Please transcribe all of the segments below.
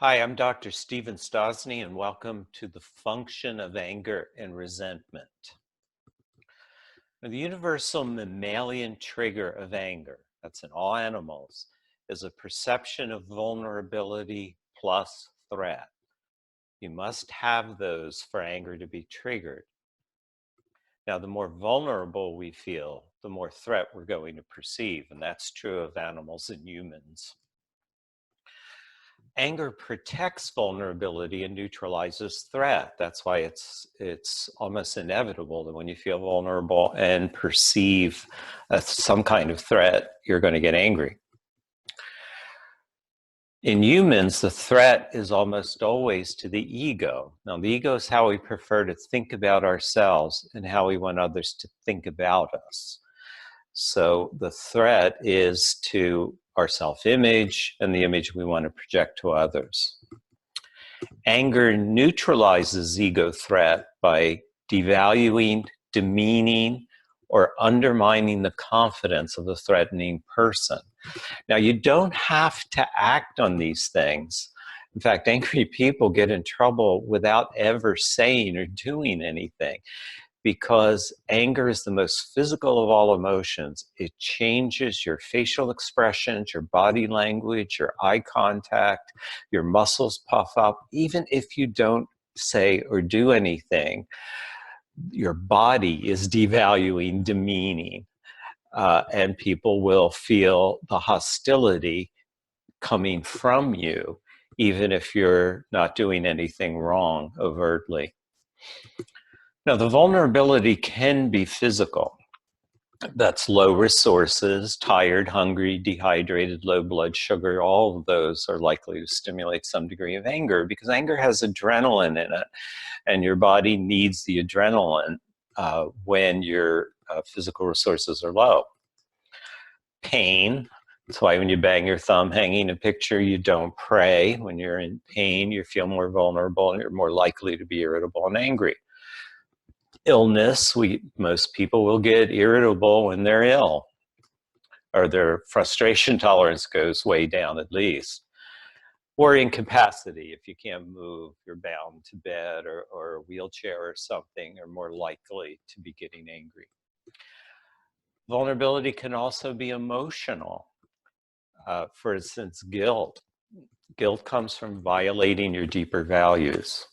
Hi, I'm Dr. Stephen Stosny, and welcome to the function of anger and resentment. Now, the universal mammalian trigger of anger, that's in all animals, is a perception of vulnerability plus threat. You must have those for anger to be triggered. Now, the more vulnerable we feel, the more threat we're going to perceive, and that's true of animals and humans. Anger protects vulnerability and neutralizes threat. That's why it's almost inevitable that when you feel vulnerable and perceive some kind of threat, you're going to get angry. In humans, the threat is almost always to the ego. Now, the ego is how we prefer to think about ourselves and how we want others to think about us. So the threat is to our self-image and the image we want to project to others. Anger neutralizes ego threat by devaluing, demeaning, or undermining the confidence of the threatening person. Now, you don't have to act on these things. In fact, angry people get in trouble without ever saying or doing anything, because anger is the most physical of all emotions. It changes your facial expressions, your body language, your eye contact, your muscles puff up. Even if you don't say or do anything, your body is devaluing, demeaning, and people will feel the hostility coming from you, even if you're not doing anything wrong overtly. Now, the vulnerability can be physical. That's low resources, tired, hungry, dehydrated, low blood sugar. All of those are likely to stimulate some degree of anger because anger has adrenaline in it, and your body needs the adrenaline when your physical resources are low. Pain. That's why when you bang your thumb hanging a picture, you don't pray. When you're in pain, you feel more vulnerable and you're more likely to be irritable and angry. Illness, most people will get irritable when they're ill, or their frustration tolerance goes way down at least. Or incapacity, if you can't move, you're bound to bed or a wheelchair or something, you're more likely to be getting angry. Vulnerability can also be emotional. For instance, guilt. Guilt comes from violating your deeper values.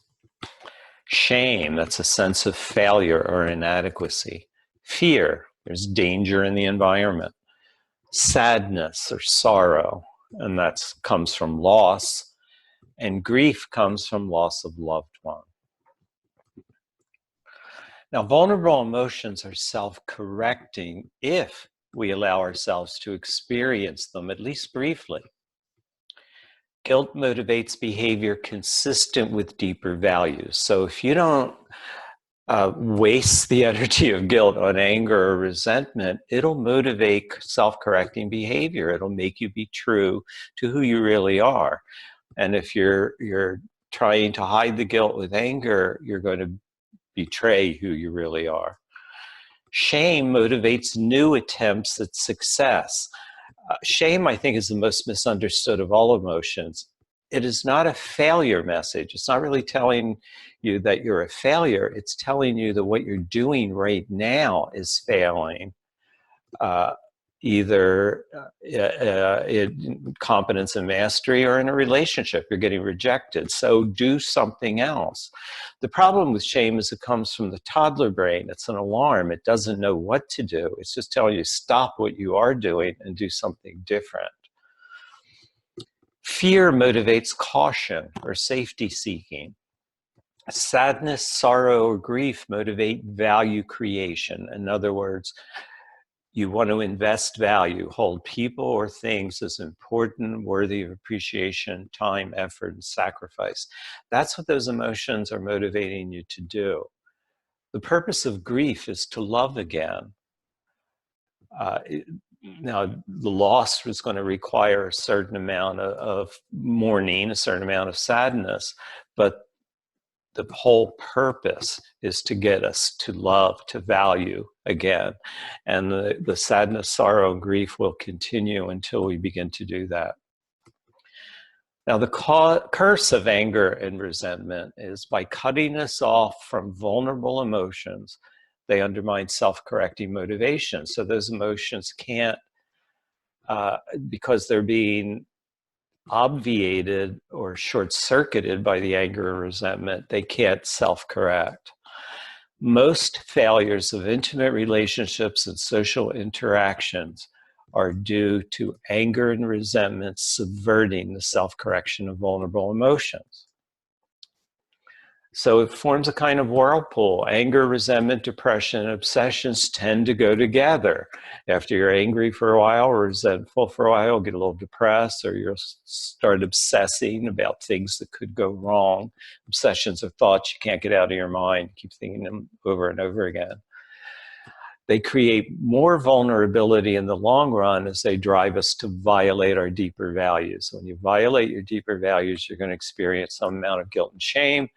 Shame, that's a sense of failure or inadequacy. Fear, there's danger in the environment. Sadness or sorrow, and that comes from loss. And grief comes from loss of loved one. Now, vulnerable emotions are self-correcting if we allow ourselves to experience them, at least briefly. Guilt motivates behavior consistent with deeper values. So if you don't waste the energy of guilt on anger or resentment, it'll motivate self-correcting behavior. It'll make you be true to who you really are. And if you're trying to hide the guilt with anger, you're going to betray who you really are. Shame motivates new attempts at success. Shame, I think, is the most misunderstood of all emotions. It is not a failure message. It's not really telling you that you're a failure. It's telling you that what you're doing right now is failing, either in competence and mastery or in a relationship. You're getting rejected, so do something else. The problem with shame is it comes from the toddler brain. It's an alarm. It doesn't know what to do. It's just telling you stop what you are doing and do something different. Fear motivates caution or safety seeking. Sadness, sorrow, or grief motivate value creation. In other words, you want to invest value, hold people or things as important, worthy of appreciation, time, effort, and sacrifice. That's what those emotions are motivating you to do. The purpose of grief is to love again. Now, the loss was going to require a certain amount of mourning, a certain amount of sadness, but the whole purpose is to get us to love, to value again. And the sadness, sorrow, and grief will continue until we begin to do that. Now, the curse of anger and resentment is by cutting us off from vulnerable emotions, they undermine self-correcting motivation. So those emotions can't, because they're being obviated or short-circuited by the anger or resentment, they can't self-correct. Most failures of intimate relationships and social interactions are due to anger and resentment subverting the self-correction of vulnerable emotions. So it forms a kind of whirlpool. Anger, resentment, depression, and obsessions tend to go together. After you're angry for a while or resentful for a while, you'll get a little depressed, or you'll start obsessing about things that could go wrong. Obsessions are thoughts you can't get out of your mind. Keep thinking them over and over again. They create more vulnerability in the long run as they drive us to violate our deeper values. When you violate your deeper values, you're going to experience some amount of guilt and shame,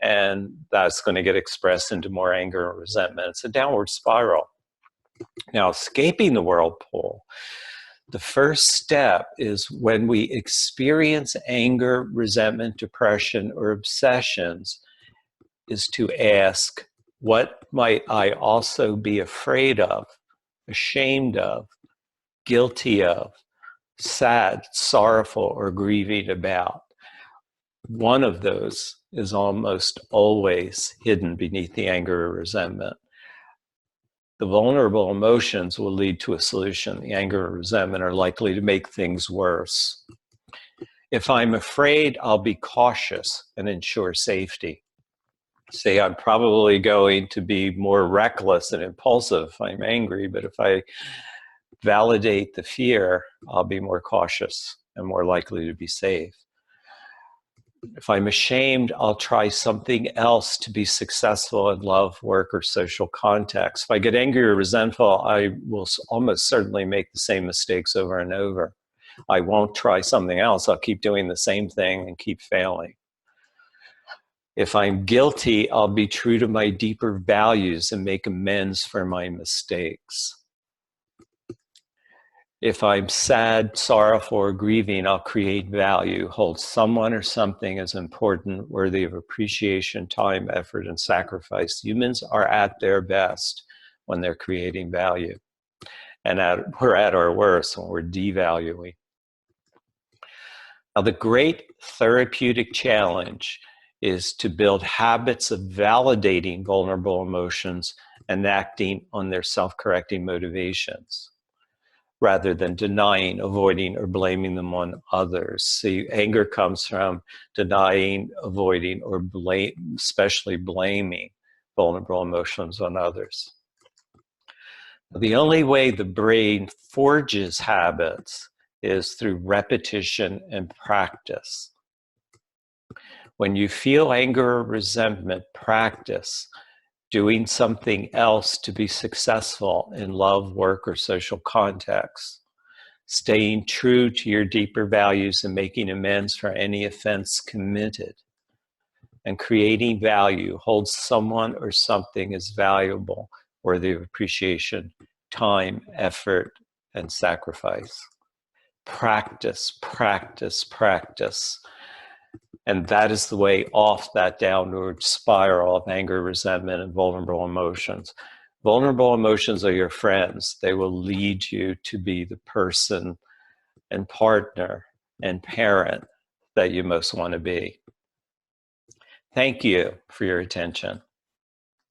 and that's going to get expressed into more anger and resentment. It's a downward spiral. Now, escaping the whirlpool, the first step is when we experience anger, resentment, depression, or obsessions, is to ask, what might I also be afraid of, ashamed of, guilty of, sad, sorrowful, or grieving about? One of those is almost always hidden beneath the anger or resentment. The vulnerable emotions will lead to a solution. The anger or resentment are likely to make things worse. If I'm afraid, I'll be cautious and ensure safety. Say I'm probably going to be more reckless and impulsive if I'm angry, but if I validate the fear, I'll be more cautious and more likely to be safe. If I'm ashamed, I'll try something else to be successful in love, work, or social context. If I get angry or resentful, I will almost certainly make the same mistakes over and over. I won't try something else. I'll keep doing the same thing and keep failing. If I'm guilty, I'll be true to my deeper values and make amends for my mistakes. If I'm sad, sorrowful, or grieving, I'll create value, hold someone or something as important, worthy of appreciation, time, effort, and sacrifice. Humans are at their best when they're creating value. And we're at our worst when we're devaluing. Now, the great therapeutic challenge is to build habits of validating vulnerable emotions and acting on their self-correcting motivations, rather than denying, avoiding, or blaming them on others. See, anger comes from denying, avoiding, or especially blaming vulnerable emotions on others. The only way the brain forges habits is through repetition and practice. When you feel anger or resentment, practice doing something else to be successful in love, work, or social contexts. Staying true to your deeper values and making amends for any offense committed. And creating value, holds someone or something as valuable, worthy of appreciation, time, effort, and sacrifice. Practice, practice, practice. And that is the way off that downward spiral of anger, resentment, and vulnerable emotions. Vulnerable emotions are your friends. They will lead you to be the person and partner and parent that you most want to be. Thank you for your attention.